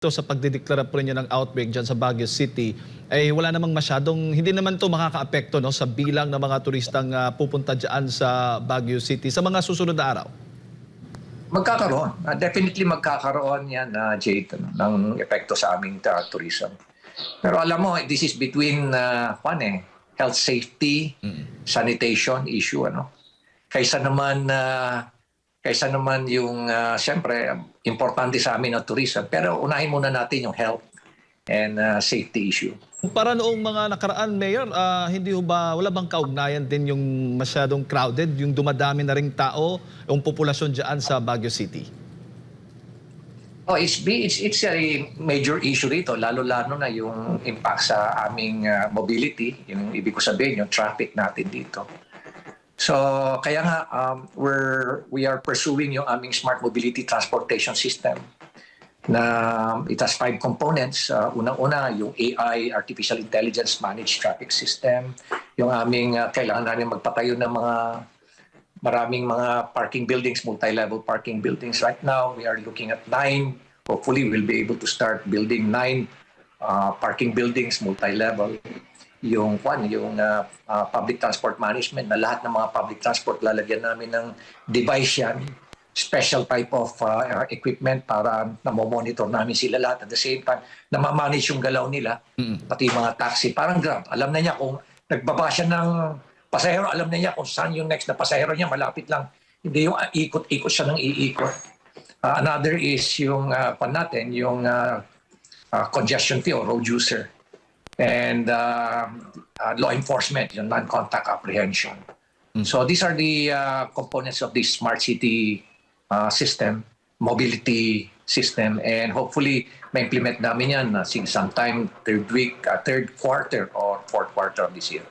Sa pagdideklara po ninyo ng outbreak dyan sa Baguio City, ay wala namang masyadong, hindi naman to makakaapekto, no, sa bilang ng mga turistang pupunta dyan sa Baguio City sa mga susunod na araw. Magkakaroon. Definitely magkakaroon yan, Jade, ng epekto sa aming tourism. Pero alam mo, this is between health safety, sanitation issue. Kaysa naman yung, siyempre, importante sa amin ang tourism. Pero unahin muna natin yung health and safety issue. Para noong mga nakaraan, Mayor, hindi ho ba, wala bang kaugnayan din yung masyadong crowded, yung dumadami na ring tao, yung populasyon dyan sa Baguio City? Oh, it's a major issue rito, lalo-lalo na yung impact sa aming mobility, yung ibig ko sabihin, yung traffic natin dito. So, kaya nga, we are pursuing yung aming smart mobility transportation system na it has 5 components. Unang-una, yung AI, Artificial Intelligence Managed Traffic System. Yung aming kailangan namin magpatayo ng maraming mga parking buildings, multi-level parking buildings. Right now, we are looking at 9. Hopefully, we'll be able to start building 9 parking buildings, multi-level. Yung public transport management, na lahat ng mga public transport, lalagyan namin ng device yan, special type of equipment para namomonitor namin sila lahat. At the same time, namamanage yung galaw nila, pati yung mga taxi. Parang Grab, alam na niya kung nagbaba siya ng pasahero, alam na niya kung saan yung next na pasahero niya, malapit lang. Hindi yung ikot-ikot siya ng iikot. Another is yung congestion fee or road user. And law enforcement, yung non-contact apprehension. So these are the components of this smart city system, mobility system, and hopefully ma-implement namin yan sometime third quarter or fourth quarter of this year.